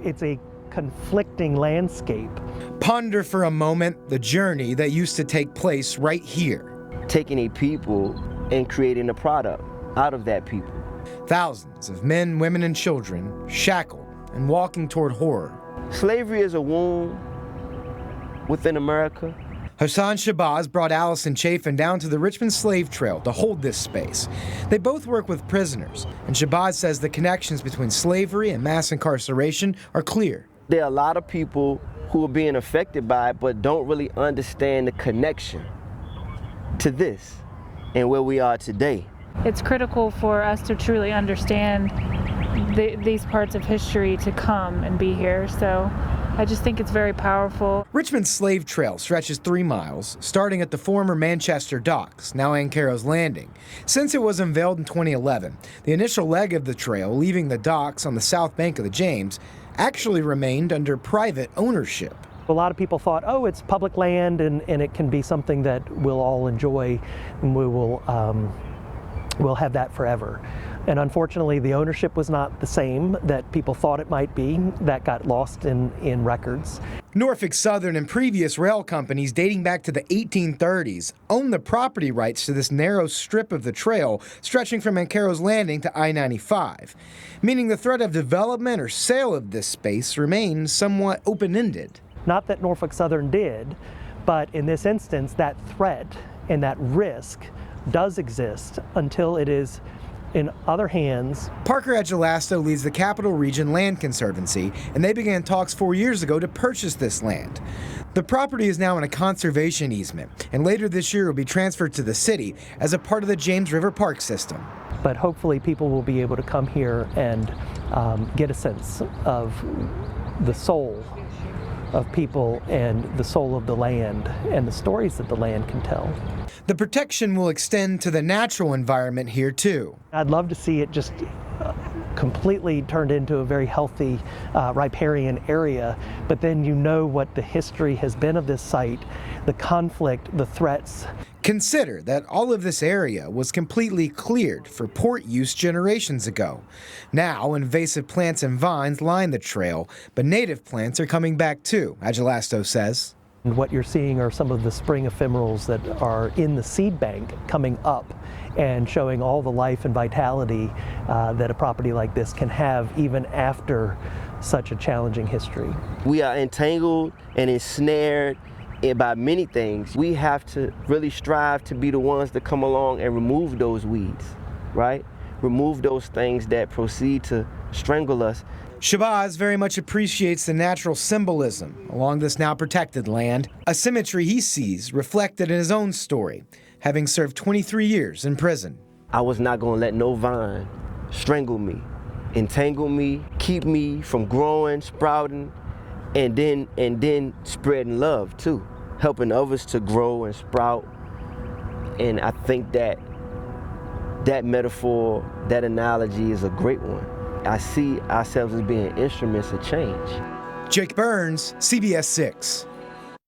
it's a conflicting landscape. Ponder for a moment the journey that used to take place right here. Taking a people and creating a product out of that people. Thousands of men, women, and children shackled and walking toward horror. Slavery is a wound within America. Hassan Shabazz brought Allison Chafin down to the Richmond Slave Trail to hold this space. They both work with prisoners, and Shabazz says the connections between slavery and mass incarceration are clear. There are a lot of people who are being affected by it but don't really understand the connection to this and where we are today. It's critical for us to truly understand these parts of history to come and be here, so I just think it's very powerful. Richmond Slave Trail stretches 3 miles, starting at the former Manchester Docks, now Ancaro's Landing. Since it was unveiled in 2011, the initial leg of the trail, leaving the docks on the south bank of the James, actually remained under private ownership. A lot of people thought, oh, it's public land and it can be something that we'll all enjoy and we'll have that forever. And unfortunately, the ownership was not the same that people thought it might be. That got lost in records. Norfolk Southern and previous rail companies dating back to the 1830s owned the property rights to this narrow strip of the trail stretching from Ancaro's Landing to I-95, meaning the threat of development or sale of this space remains somewhat open-ended. Not that Norfolk Southern did, but in this instance, that threat and that risk does exist until it is in other hands. Parker Agelasto leads the Capital Region Land Conservancy, and they began talks 4 years ago to purchase this land. The property is now in a conservation easement, and later this year will be transferred to the city as a part of the James River Park system. But hopefully people will be able to come here and get a sense of the soul of people and the soul of the land and the stories that the land can tell. The protection will extend to the natural environment here too. I'd love to see it just completely turned into a very healthy riparian area, but then you know what the history has been of this site, the conflict, the threats. Consider that all of this area was completely cleared for port use generations ago. Now invasive plants and vines line the trail, but native plants are coming back too, Agelasto says. And what you're seeing are some of the spring ephemerals that are in the seed bank coming up and showing all the life and vitality that a property like this can have even after such a challenging history. We are entangled and ensnared by many things. We have to really strive to be the ones that come along and remove those weeds, right? Remove those things that proceed to strangle us. Shabazz very much appreciates the natural symbolism along this now protected land, a symmetry he sees reflected in his own story, having served 23 years in prison. I was not going to let no vine strangle me, entangle me, keep me from growing, sprouting, and then spreading love too, helping others to grow and sprout. And I think that metaphor, that analogy is a great one. I see ourselves as being instruments of change. Jake Burns, CBS 6.